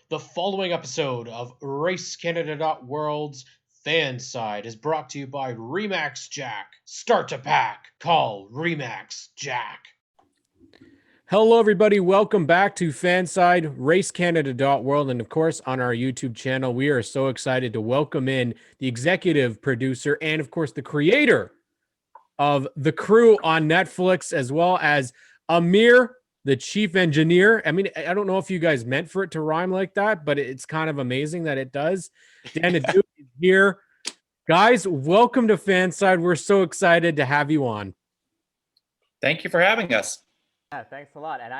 The following episode of RaceCanada.World's Fan Side is brought to you by Remax Jack. Start to pack. Call Remax Jack. Hello, everybody. Welcome back to Fanside RaceCanada.World. And of course, on our YouTube channel, we are so excited to welcome in the executive producer and, of course, the creator of The Crew on Netflix, as well as Amir, the chief engineer. I mean, I don't know if you guys meant for it to rhyme like that, but it's kind of amazing that it does. Dan Adhoot is here. Guys, welcome to Fanside. We're so excited to have you on. Thank you for having us. Yeah, thanks a lot. And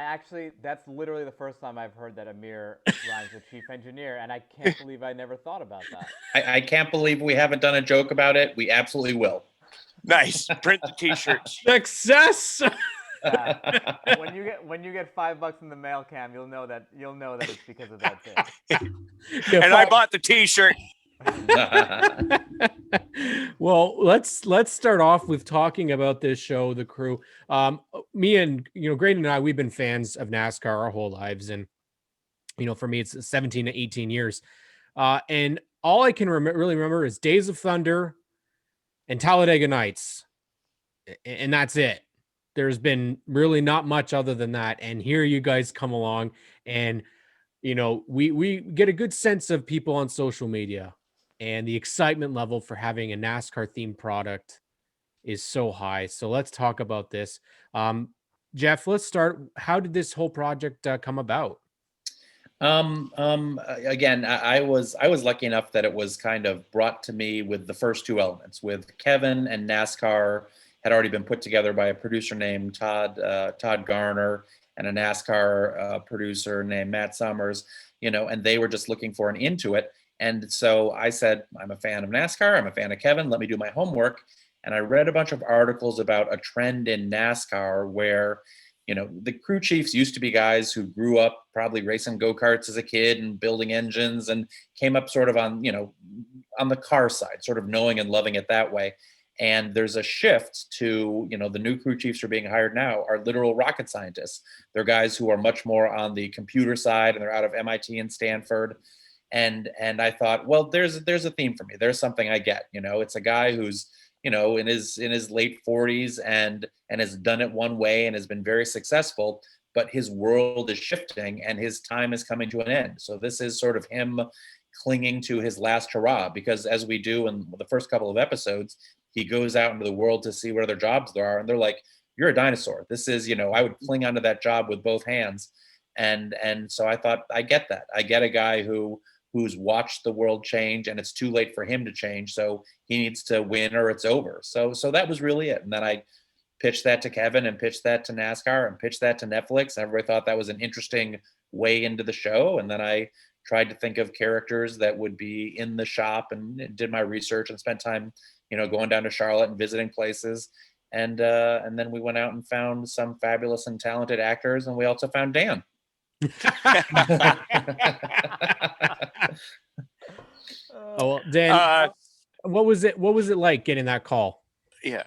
that's literally the first time I've heard that Amir rhymes with chief engineer, and I can't believe I never thought about that. I can't believe we haven't done a joke about it. We absolutely will. Nice. Print the t-shirts. Success. When you get $5 in the mail, Cam, you'll know that it's because of that thing. And I bought the t-shirt. Well, let's start off with talking about this show, The Crew. Me and Graydon and I, we've been fans of NASCAR our whole lives, and for me, it's 17 to 18 years. And all I can really remember is Days of Thunder and Talladega Nights, and that's it. There's been really not much other than that. And here you guys come along, and we get a good sense of people on social media. And the excitement level for having a NASCAR themed product is so high. So let's talk about this. Jeff, let's start. How did this whole project come about? Again, I was lucky enough that it was kind of brought to me with the first two elements. With Kevin and NASCAR had already been put together by a producer named Todd Garner and a NASCAR producer named Matt Summers. And they were just looking for an into it. And so I said, I'm a fan of NASCAR. I'm a fan of Kevin. Let me do my homework. And I read a bunch of articles about a trend in NASCAR where, the crew chiefs used to be guys who grew up probably racing go-karts as a kid and building engines and came up sort of on the car side, sort of knowing and loving it that way. And there's a shift to, the new crew chiefs who are being hired now are literal rocket scientists. They're guys who are much more on the computer side, and they're out of MIT and Stanford. And I thought, well, there's a theme for me. There's something I get. It's a guy who's in his late 40s and has done it one way and has been very successful, but his world is shifting and his time is coming to an end. So this is sort of him clinging to his last hurrah, because as we do in the first couple of episodes, he goes out into the world to see what other jobs there are, and they're like, you're a dinosaur. This is, I would cling onto that job with both hands. And so I thought, I get that. I get a guy who's watched the world change, and it's too late for him to change. So he needs to win or it's over. So that was really it. And then I pitched that to Kevin and pitched that to NASCAR and pitched that to Netflix. Everybody thought that was an interesting way into the show. And then I tried to think of characters that would be in the shop and did my research and spent time, going down to Charlotte and visiting places. And then we went out and found some fabulous and talented actors. And we also found Dan. Oh, Dan, what was it like getting that call? Yeah.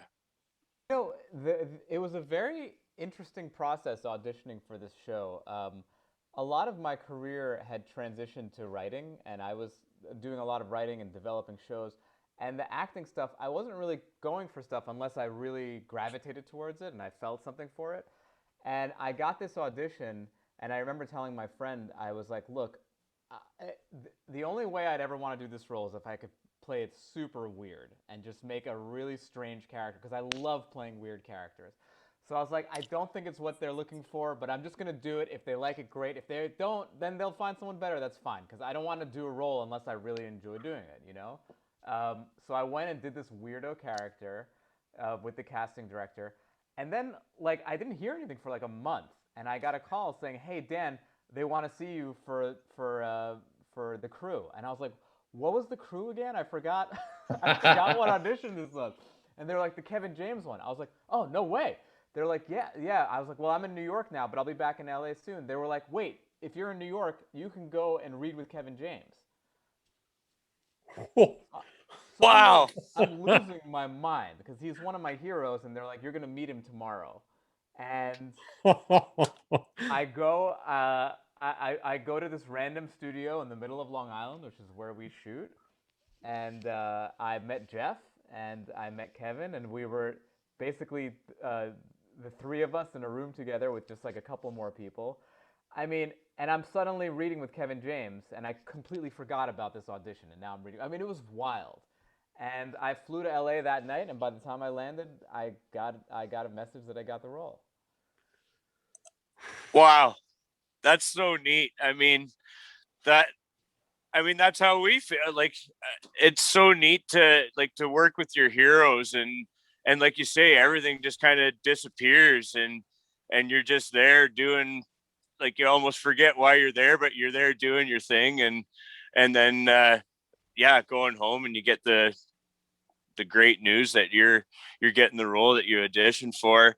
It was a very interesting process auditioning for this show. A lot of my career had transitioned to writing, and I was doing a lot of writing and developing shows. And the acting stuff, I wasn't really going for stuff unless I really gravitated towards it and I felt something for it. And I got this audition, and I remember telling my friend, I was like, look, the only way I'd ever want to do this role is if I could play it super weird and just make a really strange character, because I love playing weird characters. So I was like, I don't think it's what they're looking for, but I'm just going to do it. If they like it, great. If they don't, then they'll find someone better. That's fine, because I don't want to do a role unless I really enjoy doing it, So I went and did this weirdo character with the casting director. And then, I didn't hear anything for a month. And I got a call saying, hey, Dan, they want to see you for The Crew. And I was like, what was The Crew again? I forgot. I forgot what audition this was. And they were like, the Kevin James one. I was like, oh, no way. They're like, yeah. I was like, well, I'm in New York now, but I'll be back in LA soon. They were like, wait, if you're in New York, you can go and read with Kevin James. Wow. I'm losing my mind, because he's one of my heroes, and they're like, you're going to meet him tomorrow. And I go, I go to this random studio in the middle of Long Island, which is where we shoot, and I met Jeff and I met Kevin, and we were basically the three of us in a room together with just like a couple more people. I mean, and I'm suddenly reading with Kevin James, and I completely forgot about this audition, and now I'm reading. I mean, it was wild. And I flew to LA that night, and by the time I landed, I got a message that I got the role. Wow. That's so neat. That's how we feel. Like, it's so neat to work with your heroes, and like you say, everything just kind of disappears, and you're just there doing, like, you almost forget why you're there, but you're there doing your thing, and then going home and you get the great news that you're getting the role that you auditioned for.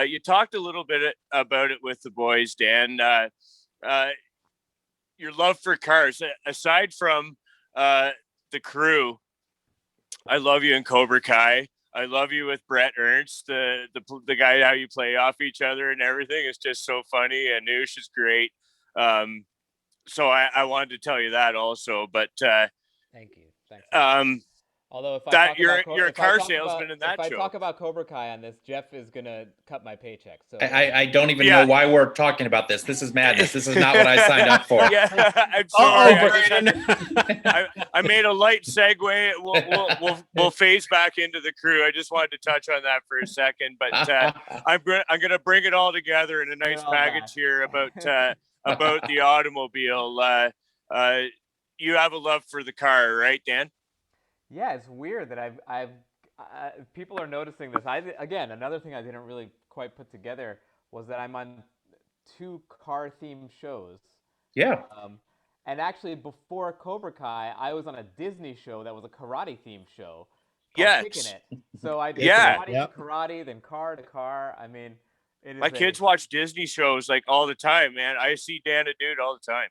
You talked a little bit about it with the boys, Dan. Your love for cars, aside from the crew. I love you in Cobra Kai. I love you with Brett Ernst, the guy, how you play off each other and everything. It's just so funny. And Noosh is great. So I wanted to tell you that also. But Thank you. Thanks. Although if I you're a car salesman in that show. If I talk about Cobra Kai on this, Jeff is gonna cut my paycheck. So I don't even know why we're talking about this. This is madness. This is not what I signed up for. Yeah, I'm sorry. I made a light segue. We'll phase back into the crew. I just wanted to touch on that for a second, but I'm gonna bring it all together in a nice package here about the automobile. You have a love for the car, right, Dan? Yeah, it's weird that people are noticing this. Again, another thing I didn't really quite put together was that I'm on 2 car-themed shows. Yeah. And actually, before Cobra Kai, I was on a Disney show that was a karate-themed show. Yes. Kicking It. So I did karate to karate, then car to car. I mean, my kids watch Disney shows like all the time, man. I see Dan Adhoot all the time.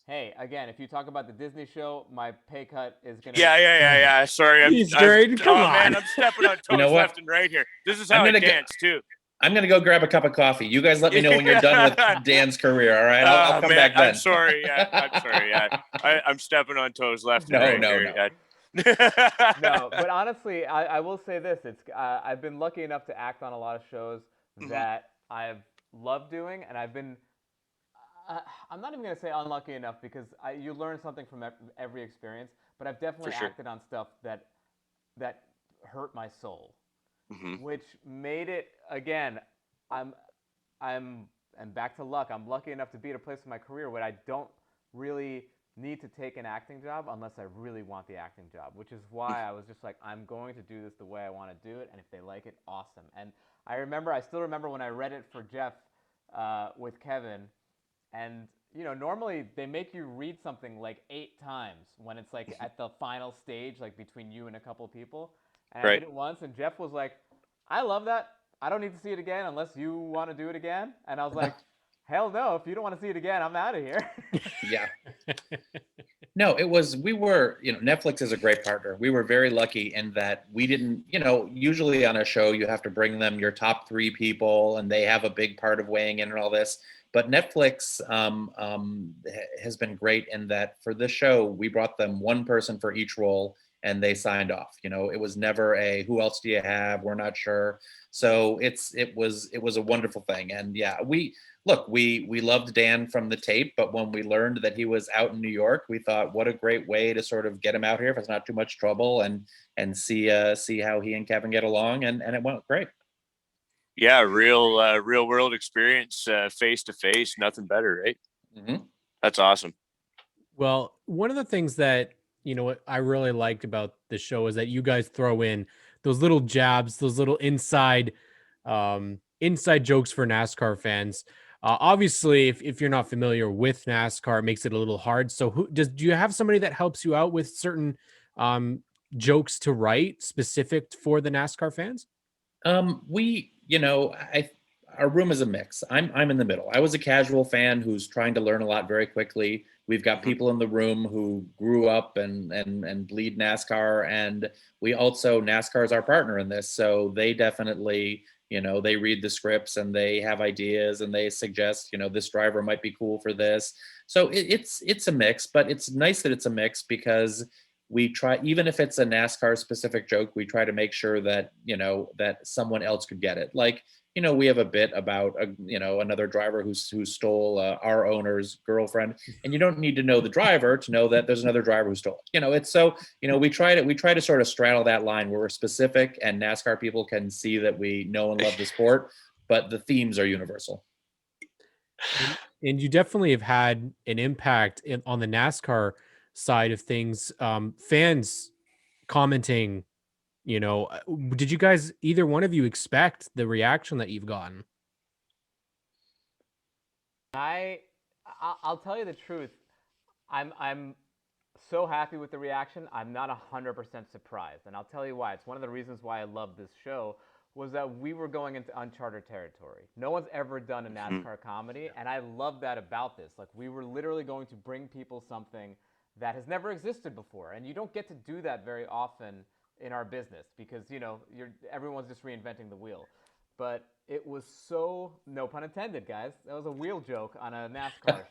Hey, again, if you talk about the Disney show, my pay cut is gonna. Yeah. Sorry, Come on. Man, I'm stepping on toes left and right here. This is how I dance too. I'm gonna go grab a cup of coffee. You guys let me know when you're done with Dan's career. All right, I'll come back then. I'm sorry. I'm stepping on toes left and right. No, but honestly, I will say this: I've been lucky enough to act on a lot of shows that I've loved doing, and I've been. I'm not even going to say unlucky enough because you learn something from every experience, but I've definitely acted on stuff that hurt my soul, which made it, again, I'm back to luck. I'm lucky enough to be at a place in my career where I don't really need to take an acting job unless I really want the acting job, which is why I was just like, I'm going to do this the way I want to do it, and if they like it, awesome. And I still remember when I read it for Jeff with Kevin. And, normally they make you read something like 8 times when it's like at the final stage, like between you and a couple people. And I did it once, and Jeff was like, I love that. I don't need to see it again unless you want to do it again. And I was like, hell no, if you don't want to see it again, I'm out of here. Yeah. No, Netflix is a great partner. We were very lucky in that we didn't, usually on a show, you have to bring them your top 3 people and they have a big part of weighing in and all this. But Netflix has been great in that for this show, we brought them 1 person for each role and they signed off. It was never who else do you have? We're not sure. So it was a wonderful thing. And yeah, we loved Dan from the tape, but when we learned that he was out in New York, we thought, what a great way to sort of get him out here if it's not too much trouble and see how he and Kevin get along. And it went great. Yeah, real world experience, face to face, nothing better, right? Mm-hmm. That's awesome. Well, one of the things that what I really liked about the show is that you guys throw in those little jabs, those little inside jokes for NASCAR fans. Obviously, if you're not familiar with NASCAR, it makes it a little hard. So do you have somebody that helps you out with certain jokes to write specific for the NASCAR fans? Our room is a mix. I'm in the middle. I was a casual fan who's trying to learn a lot very quickly. We've got people in the room who grew up and bleed NASCAR, and we also NASCAR is our partner in this, so they definitely They read the scripts and they have ideas and they suggest, this driver might be cool for this. So it's a mix, but it's nice that it's a mix because we try, even if it's a NASCAR specific joke, we try to make sure that, that someone else could get it. Like, we have a bit about, another driver who stole our owner's girlfriend, and you don't need to know the driver to know that there's another driver who stole it. It's so, we try to sort of straddle that line where we're specific and NASCAR people can see that we know and love the sport, but the themes are universal. And you definitely have had an impact on the NASCAR side of things. Fans commenting, did you guys, either one of you, expect the reaction that you've gotten? I'll tell you the truth. I'm so happy with the reaction. I'm not 100% surprised, and I'll tell you why. It's one of the reasons why I love this show was that we were going into uncharted territory. No one's ever done a NASCAR comedy, and I love that about this. Like, we were literally going to bring people something that has never existed before, and you don't get to do that very often in our business because everyone's just reinventing the wheel. But it was so, no pun intended, guys. That was a wheel joke on a NASCAR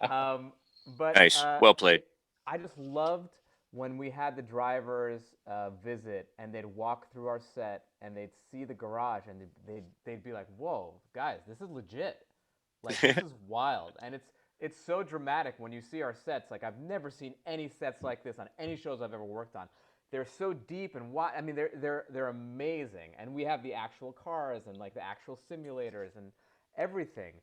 show. But nice, well played. I just loved when we had the drivers visit and they'd walk through our set and they'd see the garage and they'd be like, "Whoa, guys, this is legit! Like, this is wild!" And it's so dramatic when you see our sets. Like, I've never seen any sets like this on any shows I've ever worked on. They're so deep and wide. I mean, they're amazing. And we have the actual cars and like the actual simulators and everything.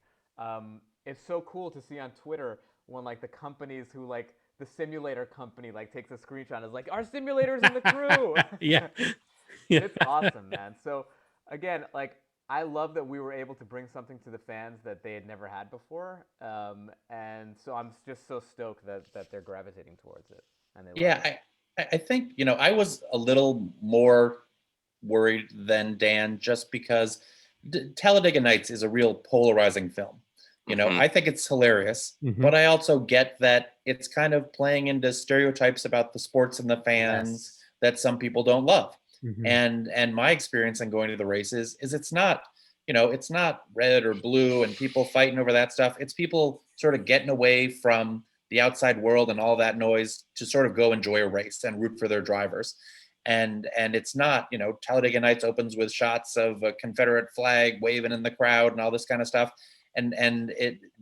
It's so cool to see on Twitter when like the companies who like the simulator company like takes a screenshot and is like, "Our simulators in the crew." Yeah. It's awesome, man. So again, like, I love that we were able to bring something to the fans that they had never had before. And so I'm just so stoked that they're gravitating towards it. And they love it. I think, I was a little more worried than Dan just because Talladega Nights is a real polarizing film. I think it's hilarious, but I also get that it's kind of playing into stereotypes about the sports and the fans that some people don't love. And my experience in going to the races is it's not red or blue and people fighting over that stuff. It's people sort of getting away from the outside world and all that noise to sort of go enjoy a race and root for their drivers. And it's not, Talladega Nights opens with shots of a Confederate flag waving in the crowd and all this kind of stuff.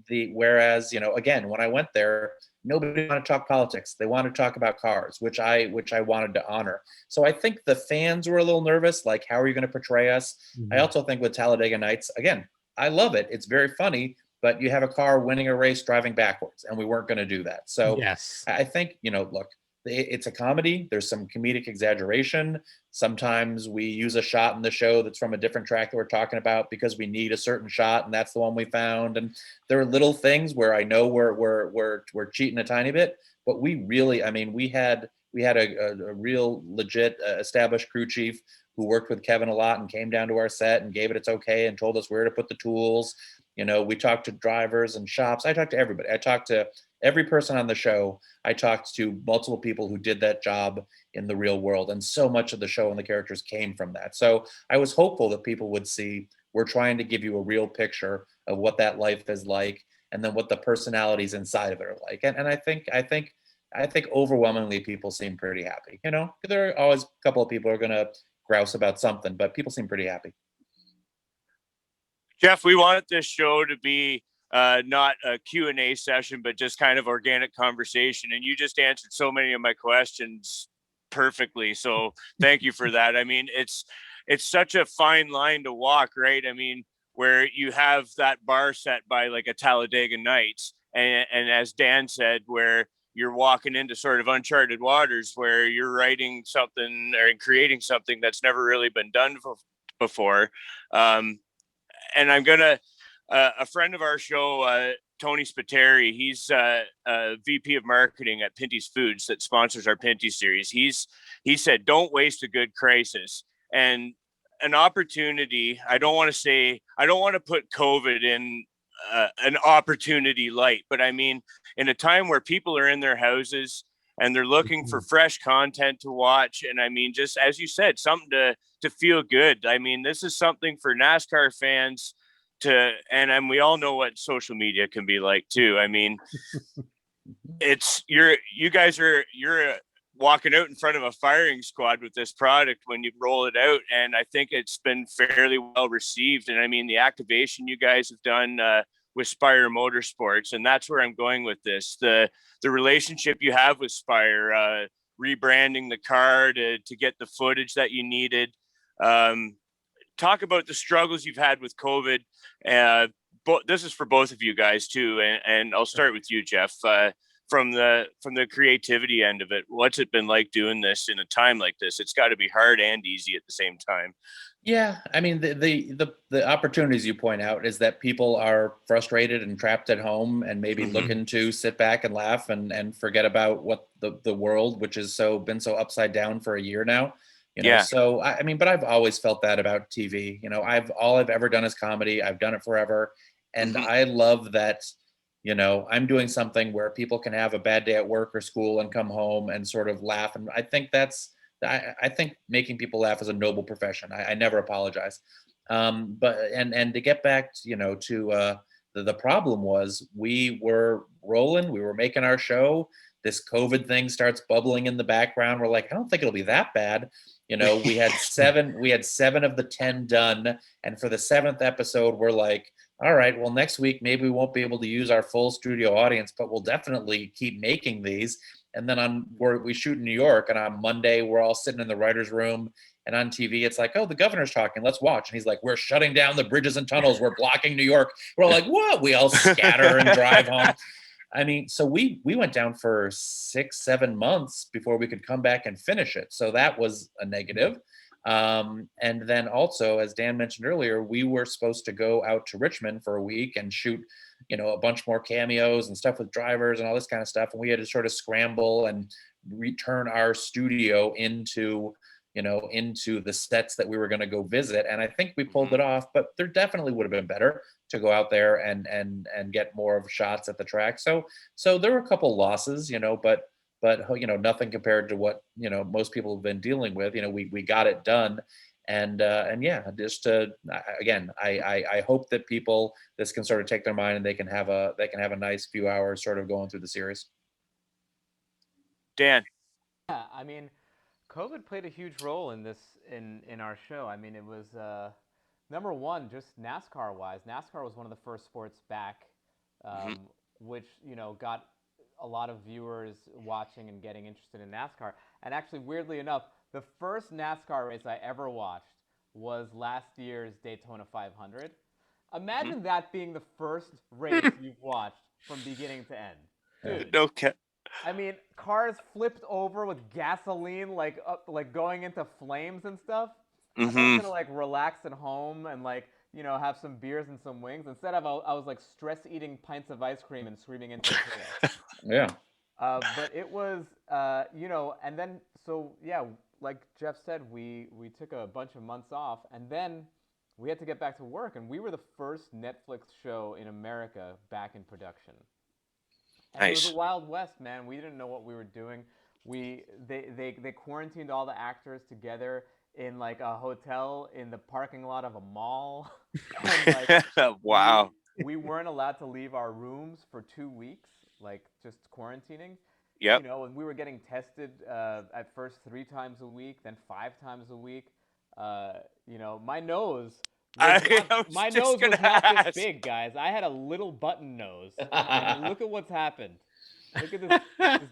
Whereas, again, when I went there, nobody wanted to talk politics. They wanted to talk about cars, which I wanted to honor. So I think the fans were a little nervous, like, how are you going to portray us? I also think with Talladega Nights, again, I love it. It's very funny, but you have a car winning a race driving backwards, and we weren't going to do that. So yes, I think, look, it's a comedy. There's some comedic exaggeration. Sometimes we use a shot in the show that's from a different track that we're talking about because we need a certain shot, and that's the one we found. And there are little things where I know we're cheating a tiny bit, but we really, we had a real legit established crew chief who worked with Kevin a lot and came down to our set and gave it its okay and told us where to put the tools. We talked to drivers and shops. I talked to everybody. I talked to every person on the show. I talked to multiple people who did that job in the real world. And so much of the show and the characters came from that. So I was hopeful that people would see, we're trying to give you a real picture of what that life is like, and then what the personalities inside of it are like. And I think overwhelmingly people seem pretty happy. There are always a couple of people who are going to grouse about something, but people seem pretty happy. Jeff, we wanted this show to be not a Q&A session, but just kind of organic conversation. And you just answered so many of my questions perfectly. So thank you for that. It's such a fine line to walk, right? Where you have that bar set by like a Talladega Nights. And as Dan said, where you're walking into sort of uncharted waters where you're writing something or creating something that's never really been done before. And I'm going to, a friend of our show, Tony Spiteri, he's a VP of marketing at Pinty's Foods that sponsors our Pinty series. He said, don't waste a good crisis. And an opportunity, I don't want to put COVID in an opportunity light, but in a time where people are in their houses and they're looking for fresh content to watch. And I mean, just as you said, something to feel good. I mean, this is something for NASCAR fans and we all know what social media can be like too. I mean, you're walking out in front of a firing squad with this product when you roll it out, and I think it's been fairly well received. And I mean, the activation you guys have done with Spire Motorsports, and that's where I'm going with this. The relationship you have with Spire, rebranding the car to get the footage that you needed. Talk about the struggles you've had with COVID. This is for both of you guys too, and I'll start with you, Jeff. From the creativity end of it, what's it been like doing this in a time like this? It's got to be hard and easy at the same time. Yeah, I mean, the opportunities you point out is that people are frustrated and trapped at home and maybe looking to sit back and laugh and forget about what the world, which has been so upside down for a year now. So I mean, but I've always felt that about TV. All I've ever done is comedy. I've done it forever, and I love that. I'm doing something where people can have a bad day at work or school and come home and sort of laugh. And I think I think making people laugh is a noble profession. I never apologize. But to get back, to the problem was we were rolling, we were making our show. This COVID thing starts bubbling in the background. We're like, I don't think it'll be that bad. We had seven of the 10 done. And for the 7th episode, we're like, all right, well, next week, maybe we won't be able to use our full studio audience, but we'll definitely keep making these. And then we shoot in New York, and on Monday, we're all sitting in the writer's room, and on TV, it's like, oh, the governor's talking, let's watch. And he's like, we're shutting down the bridges and tunnels. We're blocking New York. We're all like, what? We all scatter and drive home. I mean, so we went down for 6-7 months before we could come back and finish it. So that was a negative. And then also, as Dan mentioned earlier, we were supposed to go out to Richmond for a week and shoot, a bunch more cameos and stuff with drivers and all this kind of stuff. And we had to sort of scramble and return our studio into the sets that we were going to go visit. And I think we pulled it off, but there definitely would have been better to go out there and get more of shots at the track. So there were a couple losses, but nothing compared to what, most people have been dealing with. We got it done. And yeah, just again, I hope that this can sort of take their mind and they can have a nice few hours sort of going through the series. Dan. Yeah, I mean, COVID played a huge role in this, in our show. I mean, it was, number one, just NASCAR wise. NASCAR was one of the first sports back, which, got a lot of viewers watching and getting interested in NASCAR. And actually, weirdly enough, the first NASCAR race I ever watched was last year's Daytona 500. Imagine that being the first race you've watched from beginning to end. Dude. No cap. I mean, cars flipped over with gasoline, like going into flames and stuff. I was gonna relax at home and have some beers and some wings. Instead of I was stress eating pints of ice cream and screaming into the pillow. Yeah. But it was, and then like Jeff said, we took a bunch of months off, and then we had to get back to work, and we were the first Netflix show in America back in production. And It was a Wild West, man. We didn't know what we were doing. They quarantined all the actors together in a hotel in the parking lot of a mall. And, wow. We weren't allowed to leave our rooms for 2 weeks, just quarantining. Yep. And we were getting tested at first 3 times a week, then 5 times a week. My nose. My nose was not this big, guys. I had a little button nose. And look at what's happened. Look at this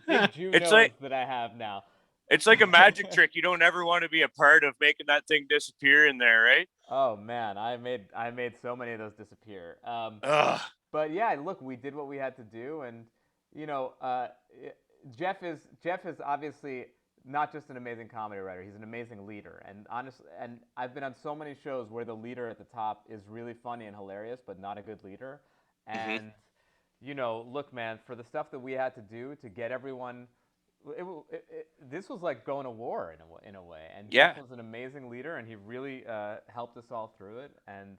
big Jew nose that I have now. It's like a magic trick. You don't ever want to be a part of making that thing disappear in there, right? Oh man, I made so many of those disappear. But yeah, look, we did what we had to do, and Jeff is obviously not just an amazing comedy writer, he's an amazing leader. And honestly, and I've been on so many shows where the leader at the top is really funny and hilarious, but not a good leader. And look, man, for the stuff that we had to do to get everyone, this was like going to war in a way. And Jeff was an amazing leader, and he really helped us all through it. And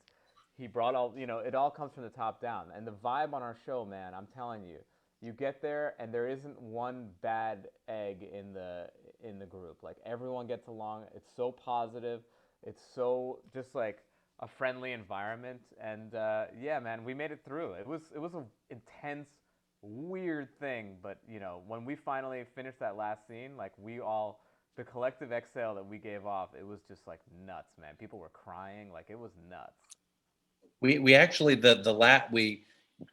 he brought all, it all comes from the top down. And the vibe on our show, man, I'm telling you, You get there, and there isn't one bad egg in the group. Like everyone gets along. It's so positive. It's so just like a friendly environment. And yeah, man, we made it through. It was an intense, weird thing. But when we finally finished that last scene, like the collective exhale that we gave off, it was just like nuts, man. People were crying. Like it was nuts. We actually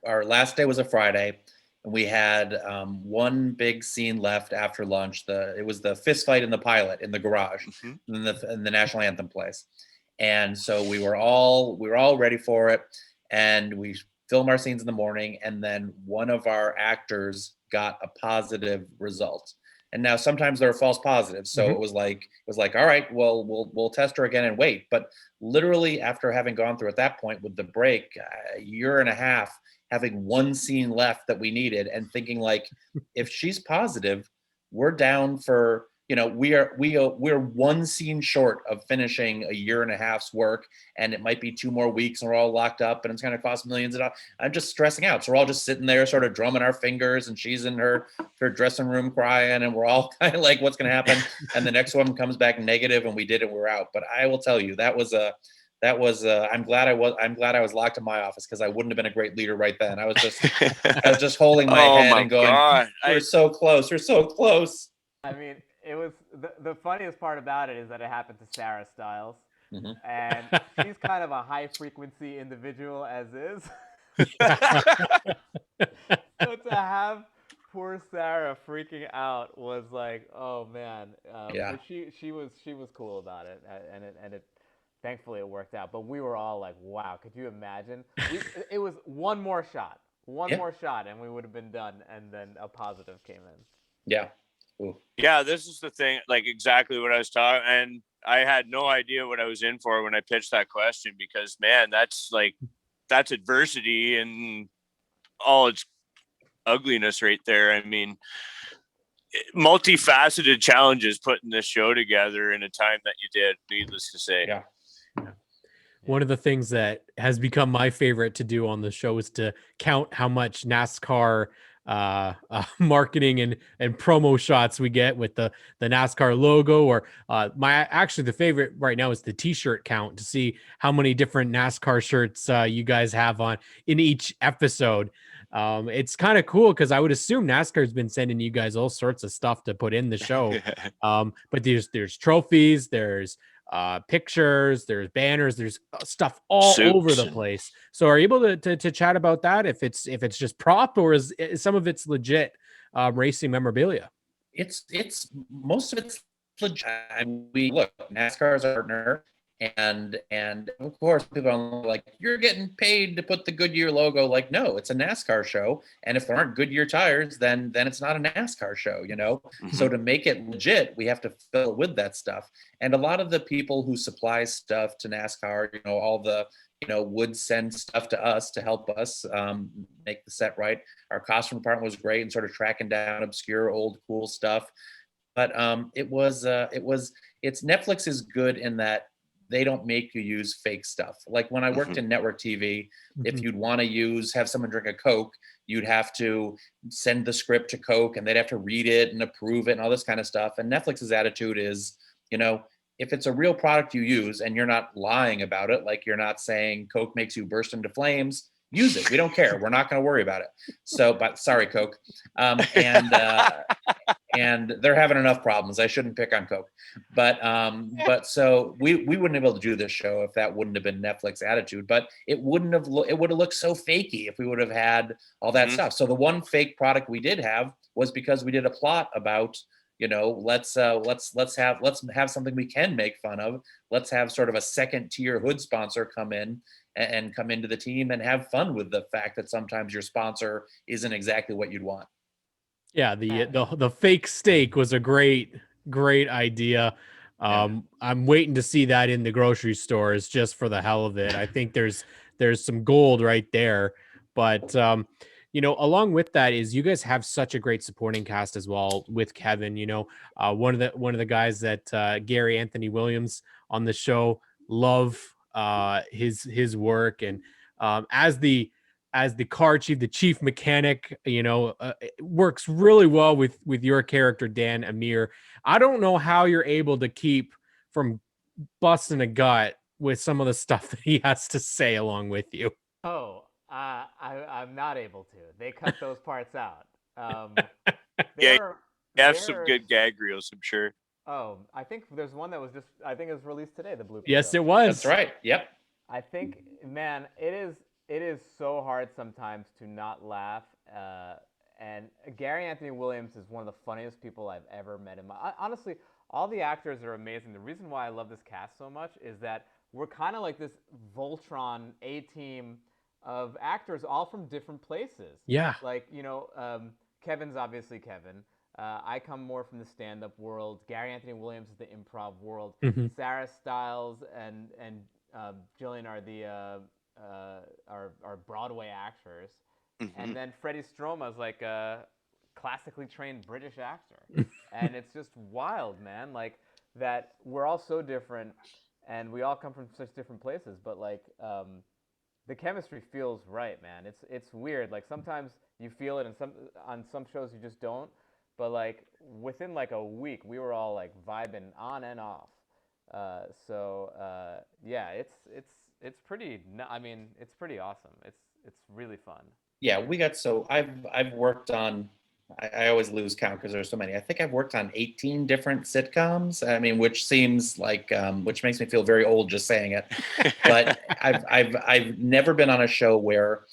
our last day was a Friday, and we had one big scene left after lunch. It was the fist fight in the pilot in the garage, in the national anthem place, and so we were all ready for it, and we film our scenes in the morning, and then one of our actors got a positive result. And now sometimes there are false positives. So it was like, all right, well, we'll test her again and wait. But literally after having gone through at that point with the break, a year and a half, having one scene left that we needed and thinking like, if she's positive, we're down for, we're one scene short of finishing a year and a half's work, and it might be 2 more weeks and we're all locked up and it's going to cost millions of dollars. I'm just stressing out. So we're all just sitting there sort of drumming our fingers, and she's in her dressing room crying, and we're all kind of like, what's going to happen? And the next one comes back negative and we did it, we're out. But I will tell you, I'm glad I was locked in my office, because I wouldn't have been a great leader right then. I was just holding my head and going, God. we're so close. We're so close. I mean, it was the funniest part about it is that it happened to Sarah Styles, and she's kind of a high frequency individual as is. So to have poor Sarah freaking out was like, oh man. But she was cool about it, and it thankfully it worked out. But we were all like, wow, could you imagine? It was one more shot, and we would have been done, and then a positive came in. Yeah. Ooh. Yeah, this is the thing, like exactly what I was talking, and I had no idea what I was in for when I pitched that question, because man, that's adversity and all its ugliness right there. I mean, multifaceted challenges putting this show together in a time that you did, needless to say. Yeah. One of the things that has become my favorite to do on the show is to count how much NASCAR marketing and promo shots we get with the NASCAR logo, or the favorite right now is the t-shirt count, to see how many different NASCAR shirts you guys have on in each episode. It's kind of cool, because I would assume NASCAR has been sending you guys all sorts of stuff to put in the show. But there's trophies, there's pictures, there's banners, there's stuff all over the place. So are you able to chat about that, if it's just prop, or is some of it's legit racing memorabilia? It's most of it's legit. We look, NASCAR is our partner, and of course people are like, you're getting paid to put the Goodyear logo. Like, no, it's a NASCAR show, and if there aren't Goodyear tires, then it's not a NASCAR show, So to make it legit, we have to fill it with that stuff. And a lot of the people who supply stuff to NASCAR, all the would send stuff to us to help us make the set right. Our costume department was great in sort of tracking down obscure old cool stuff. But Netflix is good in that they don't make you use fake stuff. Like when I worked in network TV, if you'd want to have someone drink a Coke, you'd have to send the script to Coke, and they'd have to read it and approve it and all this kind of stuff. And Netflix's attitude is, if it's a real product you use and you're not lying about it, like you're not saying Coke makes you burst into flames, use it. We don't care. We're not going to worry about it. So, but sorry, Coke. And they're having enough problems. I shouldn't pick on Coke, but so we wouldn't be able to do this show if that wouldn't have been Netflix attitude. But it would have looked so fakey if we would have had all that stuff. So the one fake product we did have was because we did a plot about, let's have something we can make fun of. Let's have sort of a second tier hood sponsor come in and come into the team and have fun with the fact that sometimes your sponsor isn't exactly what you'd want. Yeah, the fake steak was a great idea. I'm waiting to see that in the grocery stores just for the hell of it. I think there's some gold right there. But along with that is you guys have such a great supporting cast as well with Kevin. One of the guys that Gary Anthony Williams on the show, love his work, and as as the car chief, the chief mechanic, it works really well with your character, Dan Amir. I don't know how you're able to keep from busting a gut with some of the stuff that he has to say along with you. Oh, I'm not able to. They cut those parts out. Yeah, There, you have some there's good gag reels, I'm sure. Oh, I think there's one that was just. I think it was released today. The blooper. Yes, show. it was. That's right. Yep. I think, man, it is so hard sometimes to not laugh. And Gary Anthony Williams is one of the funniest people I've ever met in my. Honestly, all the actors are amazing. The reason why I love this cast so much is that we're kind of like this Voltron A team of actors, all from different places. Yeah. Like Kevin's obviously Kevin. I come more from the stand-up world. Gary Anthony Williams is the improv world. Mhm. Sarah Stiles and Jillian are the are Broadway actors, and then Freddie Stroma is like a classically trained British actor, and it's just wild, man. Like that we're all so different, and we all come from such different places, but like the chemistry feels right, man. It's weird. Like sometimes you feel it, and on some shows you just don't. But like within like a week, we were all like vibing on and off. Yeah, it's pretty. I mean, it's pretty awesome. It's really fun. Yeah, we got so I've worked on. I always lose count because there's so many. I think I've worked on 18 different sitcoms. I mean, which seems like which makes me feel very old just saying it. But I've never been on a show where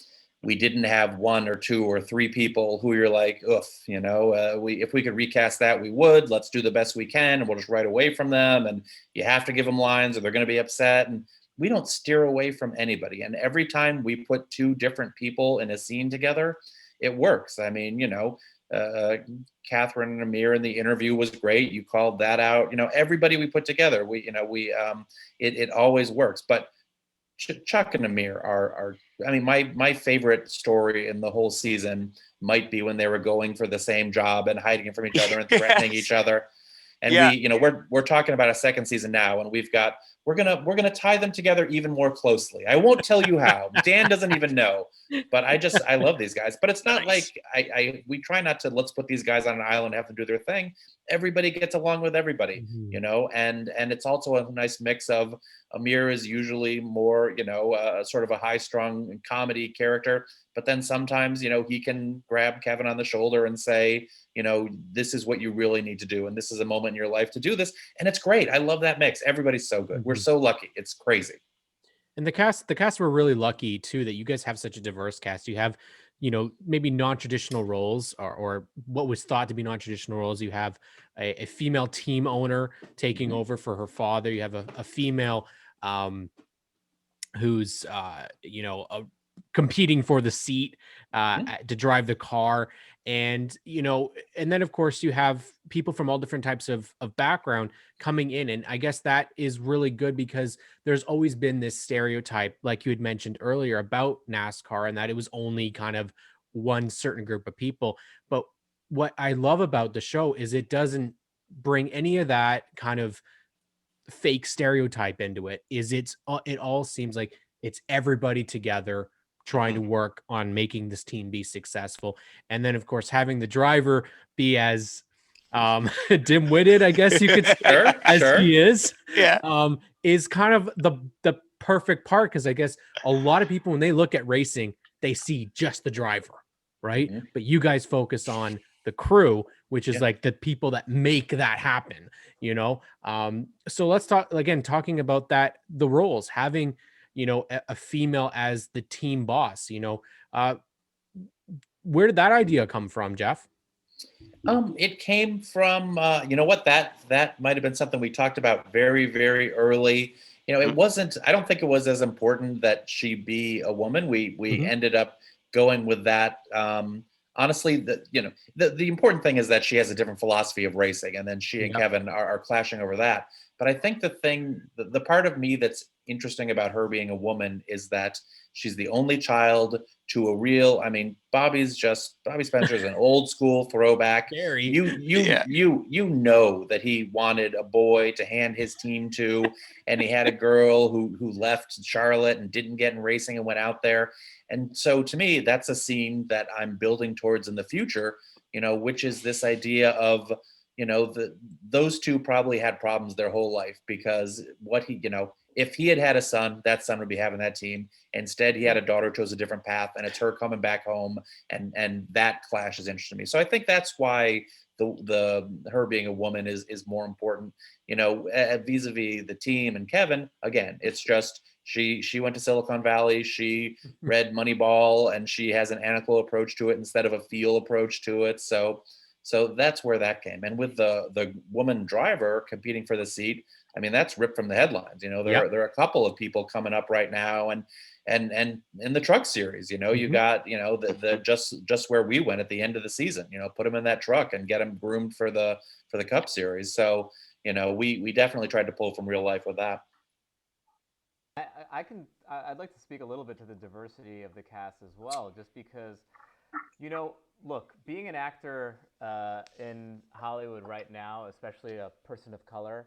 we didn't have one or two or three people who you're like, oof, if we could recast that, we would. Let's do the best we can, and we'll just write away from them. And you have to give them lines, or they're going to be upset. And we don't steer away from anybody. And every time we put two different people in a scene together, it works. I mean, Catherine and Amir in the interview was great. You called that out. Everybody we put together, it always works. But Chuck and Amir are I mean, my favorite story in the whole season might be when they were going for the same job and hiding from each other and threatening each other. And we're talking about a second season now, and we're gonna tie them together even more closely. I won't tell you how. Dan doesn't even know, but I love these guys. But it's not Nice. like we try not to let's put these guys on an island and have them do their thing. Everybody gets along with everybody, and it's also a nice mix of Amir is usually more, sort of a high-strung comedy character, but then sometimes, he can grab Kevin on the shoulder and say, this is what you really need to do, and this is a moment in your life to do this, and it's great. I love that mix. Everybody's so good. We're so lucky. It's crazy. And the cast were really lucky too that you guys have such a diverse cast. You have, maybe non-traditional roles or what was thought to be non-traditional roles. You have a female team owner taking over for her father. You have a female who's competing for the seat to drive the car. And and then of course you have people from all different types of background coming in, and I guess that is really good because there's always been this stereotype, like you had mentioned earlier, about NASCAR, and that it was only kind of one certain group of people. But what I love about the show is it doesn't bring any of that kind of fake stereotype into it. It all seems like it's everybody together trying to work on making this team be successful. And then of course having the driver be as dim-witted, I guess you could say, he is, is kind of the perfect part, because I guess a lot of people when they look at racing, they see just the driver, right? But you guys focus on the crew, which is like the people that make that happen, so let's talking about that, the roles, having a female as the team boss. Where did that idea come from, Jeff? It came from that might have been something we talked about very, very early. It wasn't, I don't think it was as important that she be a woman. We ended up going with that. Honestly, the important thing is that she has a different philosophy of racing, and then she and Kevin are clashing over that. But I think the part of me that's interesting about her being a woman is that she's the only child to a real, I mean, Bobby Spencer's an old school throwback. Scary. You know that he wanted a boy to hand his team to, and he had a girl who left Charlotte and didn't get in racing and went out there. And so to me, that's a scene that I'm building towards in the future, which is this idea of, those two probably had problems their whole life, because if he had a son, that son would be having that team. Instead, he had a daughter who chose a different path, and it's her coming back home, and that clash is interesting to me. So I think that's why the her being a woman is more important, vis-a-vis the team and Kevin. Again, it's just she went to Silicon Valley, she read Moneyball, and she has an analytical approach to it instead of a feel approach to it. So that's where that came. And with the woman driver competing for the seat, I mean, that's ripped from the headlines. There are a couple of people coming up right now, and in the truck series, you got, the just where we went at the end of the season, put them in that truck and get them groomed for the Cup series. So, we definitely tried to pull from real life with that. I'd like to speak a little bit to the diversity of the cast as well, just because, look, being an actor in Hollywood right now, especially a person of color,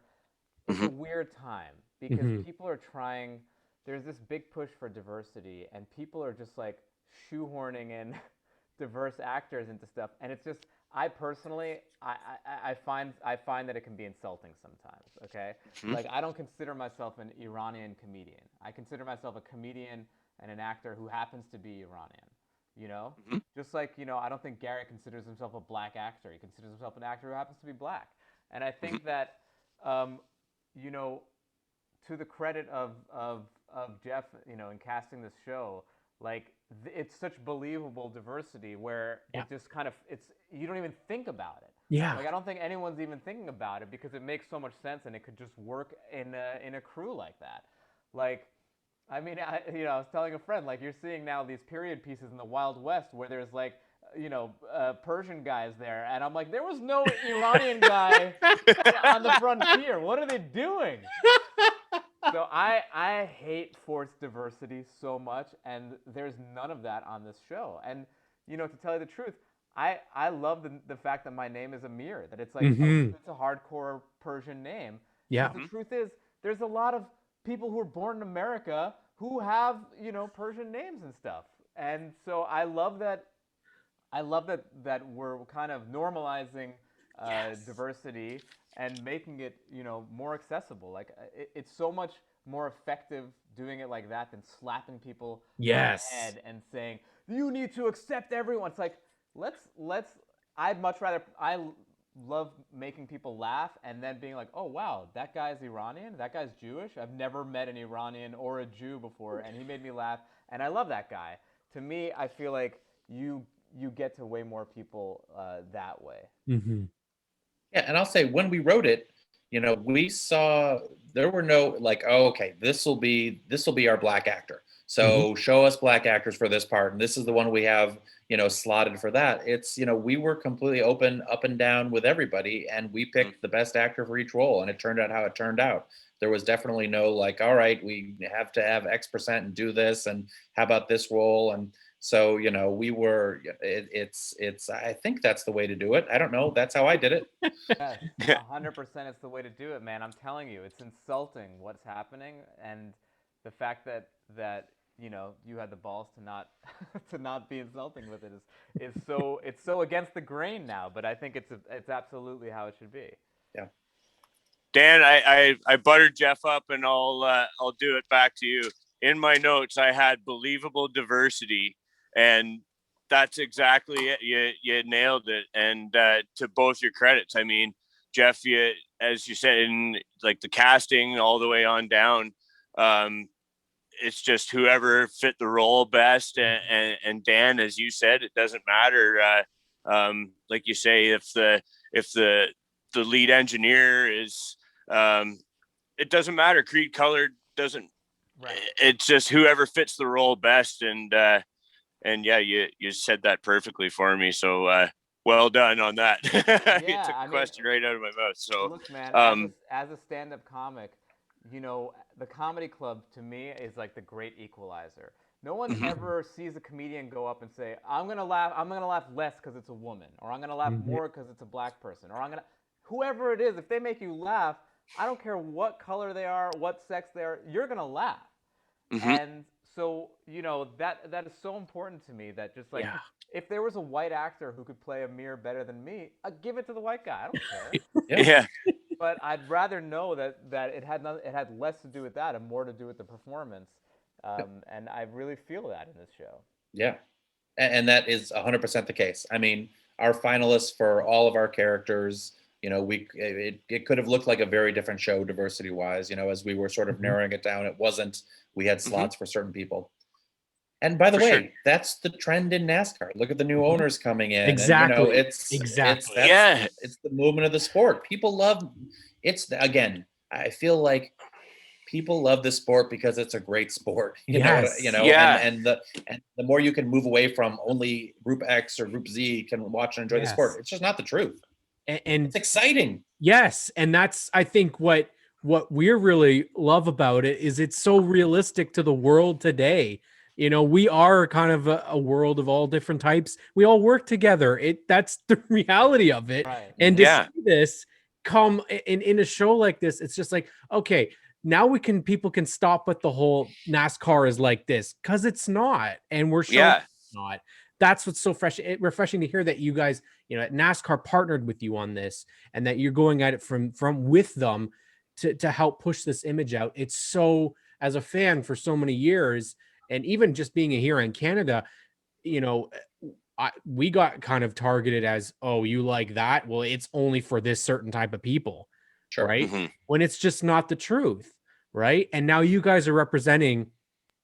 it's a weird time, because people are trying, there's this big push for diversity, and people are just like shoehorning in diverse actors into stuff. And it's just, I personally, I find that it can be insulting sometimes, okay? Like, I don't consider myself an Iranian comedian. I consider myself a comedian and an actor who happens to be Iranian, Just like, I don't think Gary considers himself a black actor. He considers himself an actor who happens to be black. And I think that, to the credit of Jeff, in casting this show, like, it's such believable diversity where it just kind of, you don't even think about it. Yeah. Like, I don't think anyone's even thinking about it, because it makes so much sense, and it could just work in a crew like that. Like, I mean, I was telling a friend, like, you're seeing now these period pieces in the Wild West where there's like, Persian guys there, and I'm like, there was no Iranian guy on the frontier. What are they doing? So I hate forced diversity so much, and there's none of that on this show. And, to tell you the truth, I love the fact that my name is Amir, that it's like, it's a hardcore Persian name. Yeah. But the truth is, there's a lot of people who are born in America who have, Persian names and stuff. And so I love that we're kind of normalizing diversity and making it, more accessible. Like, it's so much more effective doing it like that than slapping people on the head and saying, you need to accept everyone. It's like, I'd much rather, I love making people laugh and then being like, oh, wow, that guy's Iranian, that guy's Jewish. I've never met an Iranian or a Jew before, and he made me laugh, and I love that guy. To me, I feel like you get to way more people that way. Yeah, and I'll say, when we wrote it, we saw there were no like, oh, okay, this will be our black actor. So show us black actors for this part, and this is the one we have, slotted for that. It's, we were completely open up and down with everybody, and we picked the best actor for each role, and it turned out how it turned out. There was definitely no like, all right, we have to have X% and do this, and how about this role? And so, we were, it's, I think that's the way to do it. I don't know. That's how I did it. Yes, 100% it's the way to do it, man. I'm telling you, it's insulting what's happening. And the fact that you had the balls to not to not be insulting with it is so, it's so against the grain now, but I think it's absolutely how it should be. Yeah. Dan, I buttered Jeff up, and I'll do it back to you. In my notes, I had believable diversity, and that's exactly it. You nailed it. And to both your credits, I mean, Jeff, as you said, in like the casting all the way on down, it's just whoever fit the role best. And Dan, as you said, it doesn't matter. Like you say, if the lead engineer is, it doesn't matter. Creed color doesn't. Right. It's just whoever fits the role best. And yeah, you said that perfectly for me. So well done on that. Yeah, You took the question right out of my mouth. So look, man, as a stand-up comic, the comedy club to me is like the great equalizer. No one ever sees a comedian go up and say, I'm gonna laugh less because it's a woman, or I'm gonna laugh more because it's a black person, or whoever it is, if they make you laugh, I don't care what color they are, what sex they are, you're gonna laugh. And so, that is so important to me, that just like, if there was a white actor who could play Amir better than me, I'd give it to the white guy. I don't care. Yeah. But I'd rather know that it had less to do with that and more to do with the performance. And I really feel that in this show. Yeah. And that is 100% the case. I mean, our finalists for all of our characters, it could have looked like a very different show diversity wise, as we were sort of narrowing it down. It wasn't, we had slots for certain people. And by the way, that's the trend in NASCAR. Look at the new owners coming in. Exactly. And, it's the movement of the sport. People love again, I feel like people love this sport because it's a great sport. And the more you can move away from only group X or group Z can watch and enjoy the sport. It's just not the truth. And it's exciting. Yes. And that's, I think, what we really love about it is it's so realistic to the world today. We are kind of a world of all different types. We all work together. That's the reality of it. Right. And to see this come in a show like this, it's just like, okay, now people can stop with the whole NASCAR is like this, because it's not. And we're showing it's not. That's what's so refreshing to hear, that you guys, NASCAR partnered with you on this, and that you're going at it from with them to help push this image out. It's so, as a fan for so many years, and even just being here in Canada, we got kind of targeted as, oh, you like that? Well, it's only for this certain type of people, right? When it's just not the truth, right? And now you guys are representing,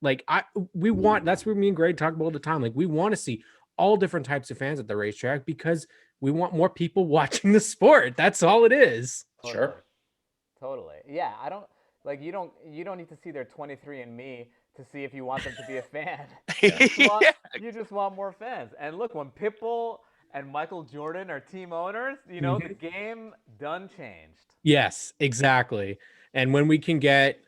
like, that's what me and Greg talk about all the time. Like, we want to see all different types of fans at the racetrack, because we want more people watching the sport. That's all it is. Totally. Yeah. I don't like, you don't need to see their 23andMe to see if you want them to be a fan. You just want more fans. And look, when Pitbull and Michael Jordan are team owners, the game done changed. Yes, exactly. And when we can get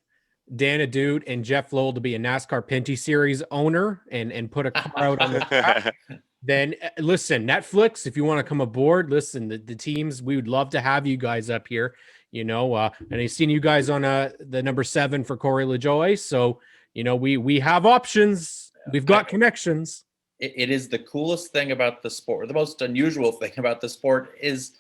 Dan Adhoot and Jeff Lowell to be a NASCAR Pinty Series owner and put a car out on the track, then listen, Netflix, if you want to come aboard, listen, the teams, we would love to have you guys up here, and I've seen you guys on the number 7 for Corey LaJoy. So, we have options. We've got connections. It is the coolest thing about the sport. The most unusual thing about the sport is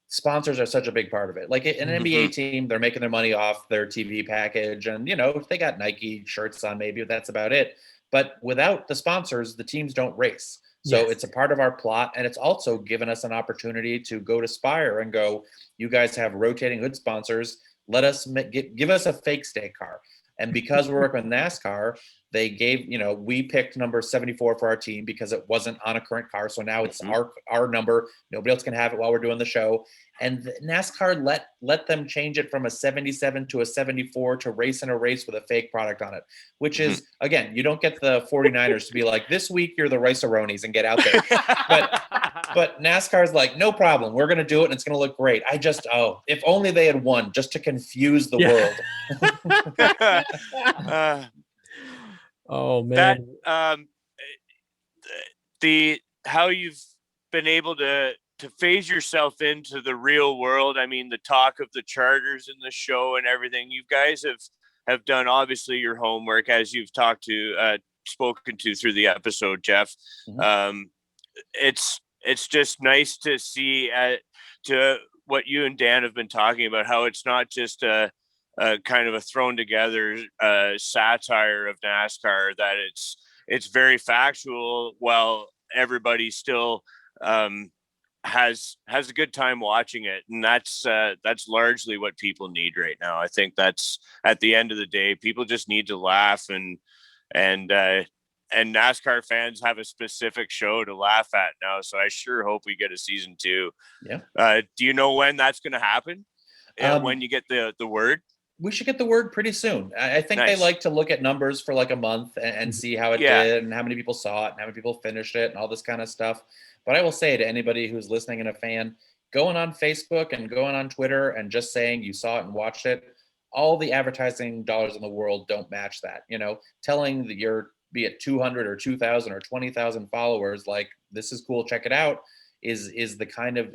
sponsors are such a big part of it. Like an NBA team, they're making their money off their TV package, and if they got Nike shirts on, maybe that's about it. But without the sponsors, the teams don't race. So it's a part of our plot, and it's also given us an opportunity to go to Spire and go, you guys have rotating hood sponsors. Let us give us a fake stake car. And because we're working with NASCAR, they gave, we picked number 74 for our team because it wasn't on a current car. So now it's our number. Nobody else can have it while we're doing the show. And NASCAR let them change it from a 77 to a 74 to race in a race with a fake product on it, which is, again, you don't get the 49ers to be like, this week you're the Rice-A-Ronis and get out there. But NASCAR's like, no problem. We're going to do it, and it's going to look great. If only they had won, just to confuse the world. Oh man, how you've been able to phase yourself into the real world. I mean, the talk of the charters in the show and everything. You guys have done obviously your homework, as you've spoken to through the episode, Jeff. It's just nice to see to what you and Dan have been talking about, how it's not just a kind of a thrown together satire of NASCAR, that it's very factual, while everybody still has a good time watching it. And that's largely what people need right now. I think that's, at the end of the day, people just need to laugh, and NASCAR fans have a specific show to laugh at now. So I sure hope we get a season 2. Yeah. Do you know when that's going to happen? When you get the word? We should get the word pretty soon. I think they like to look at numbers for like a month and see how it did, and how many people saw it, and how many people finished it, and all this kind of stuff. But I will say to anybody who's listening and a fan, going on Facebook and going on Twitter and just saying you saw it and watched it, all the advertising dollars in the world don't match that. Telling that you're, be it 200 or 2,000 or 20,000 followers, like, this is cool, check it out, is the kind of,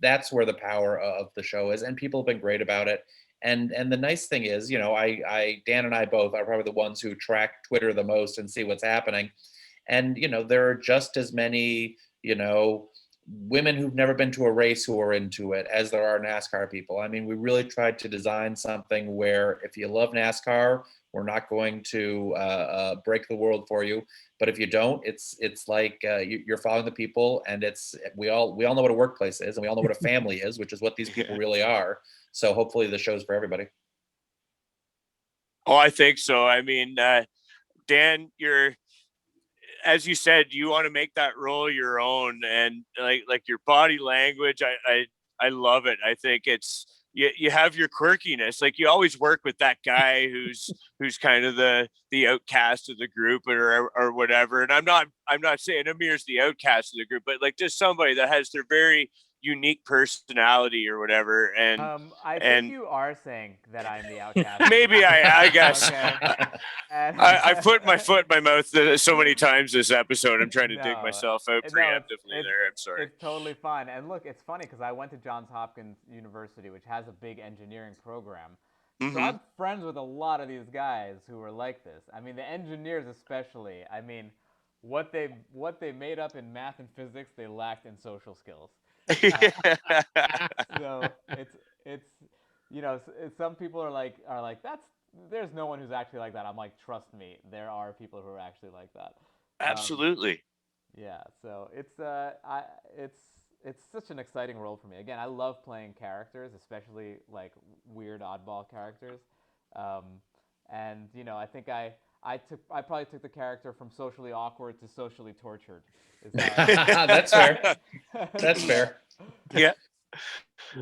that's where the power of the show is, and people have been great about it. And the nice thing is, Dan and I both are probably the ones who track Twitter the most and see what's happening. And there are just as many women who've never been to a race who are into it as there are NASCAR people. I mean, we really tried to design something where if you love NASCAR, we're not going to break the world for you. But if you don't, it's like you're following the people, and we all know what a workplace is, and we all know what a family is, which is what these people really are. So hopefully the show's for everybody. Oh, I think so. I mean, Dan, as you said, you want to make that role your own, and like your body language, I love it. I think it's, you have your quirkiness. Like, you always work with that guy who's kind of the outcast of the group, or whatever. And I'm not saying Amir's the outcast of the group, but like, just somebody that has their very unique personality or whatever. And I think you are saying that I'm the outcast. Maybe I guess. Okay. I put my foot in my mouth so many times this episode. I'm trying to dig myself out preemptively there. I'm sorry. It's totally fine. And look, it's funny because I went to Johns Hopkins University, which has a big engineering program. So I'm friends with a lot of these guys who are like this. I mean, the engineers especially. I mean, what they made up in math and physics, they lacked in social skills. So it's some people are like there's no one who's actually like that. I'm like, trust me, there are people who are actually like that. Absolutely. Yeah, so it's such an exciting role for me. Again, I love playing characters, especially like weird oddball characters. And I think I probably took the character from socially awkward to socially tortured. That's fair. That's fair. Yeah.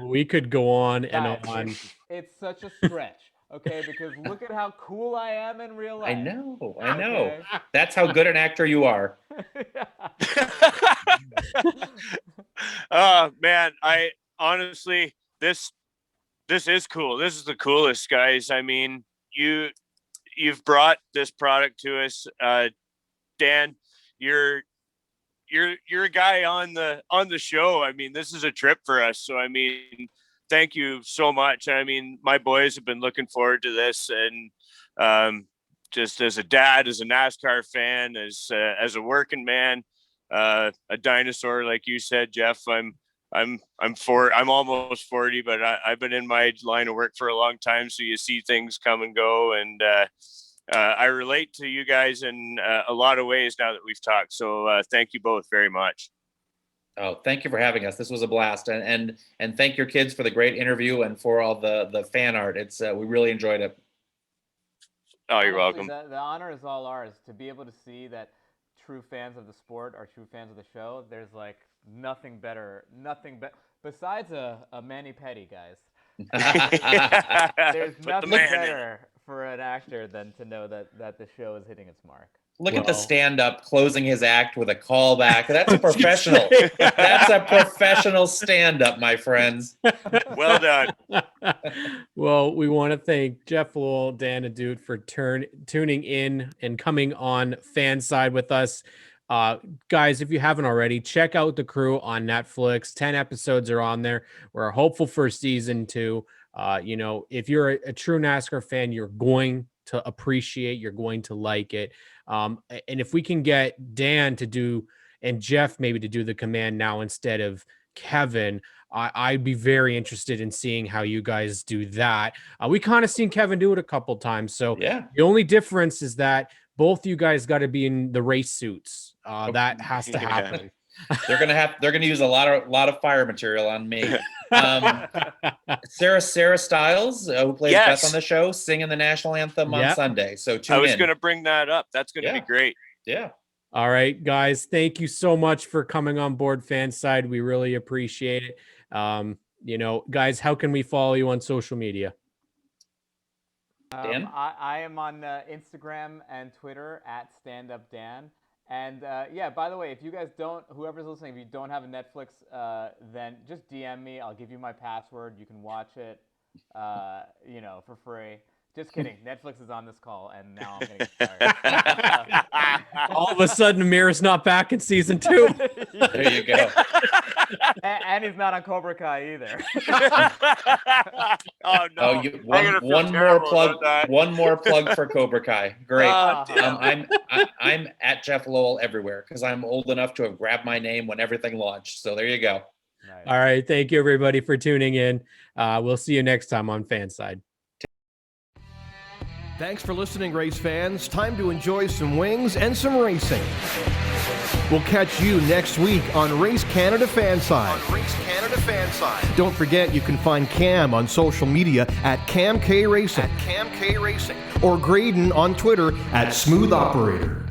We could go on and Guys, on. It's such a stretch, okay? Because look at how cool I am in real life. I know. Okay? That's how good an actor you are. Oh man, I honestly, this is cool. This is the coolest, guys. I mean, you've brought this product to us. Dan, you're a guy on the show. I mean, this is a trip for us. So I mean, thank you so much. I mean, my boys have been looking forward to this, and just as a dad, as a NASCAR fan, as a working man, a dinosaur, like you said, Jeff. I'm almost 40, but I've been in my line of work for a long time. So you see things come and go, and I relate to you guys in a lot of ways now that we've talked. So thank you both very much. Oh, thank you for having us. This was a blast, and thank your kids for the great interview and for all the fan art. It's we really enjoyed it. Oh, you're welcome. The honor is all ours to be able to see that true fans of the sport are true fans of the show. There's like nothing better besides a mani-pedi, guys. There's nothing better for an actor than to know that the show is hitting its mark. Look at the stand-up closing his act with a callback. That's a professional. That's a professional stand-up, my friends. Well done. Well, we want to thank Jeff Lowell, Dan Adhoot for tuning in and coming on Fan Side with us. Guys, if you haven't already, check out The Crew on Netflix. 10 episodes are on there. We're hopeful for season 2. If you're a true NASCAR fan, you're going to appreciate, you're going to like it. And if we can get Dan to do, and Jeff maybe to do the command now instead of Kevin, I'd be very interested in seeing how you guys do that. We kind of seen Kevin do it a couple times. So yeah, the only difference is that both you guys got to be in the race suits. That has to happen. They're gonna use a lot of fire material on me. Sarah Stiles, who plays Beth on the show, singing the national anthem on Sunday. So tune in. I was gonna bring that up. That's gonna be great. Yeah. All right, guys. Thank you so much for coming on board Fanside. We really appreciate it. Guys, how can we follow you on social media? Dan? I am on Instagram and Twitter at StandUpDan. And by the way, if you guys whoever's listening, if you don't have a Netflix, then just DM me. I'll give you my password. You can watch it. for free. Just kidding. Netflix is on this call, and now I'm going to get fired. All of a sudden, Amir is not back in season 2. There you go. And he's not on Cobra Kai either. Oh no! Oh, one more plug for Cobra Kai. Great. I'm at Jeff Lowell everywhere because I'm old enough to have grabbed my name when everything launched. So there you go. Nice. All right. Thank you, everybody, for tuning in. We'll see you next time on Fanside. Thanks for listening, race fans. Time to enjoy some wings and some racing. We'll catch you next week on Race Canada Fanside. Don't forget, you can find Cam on social media at CamK Racing. Or Graydon on Twitter at Smooth Operator.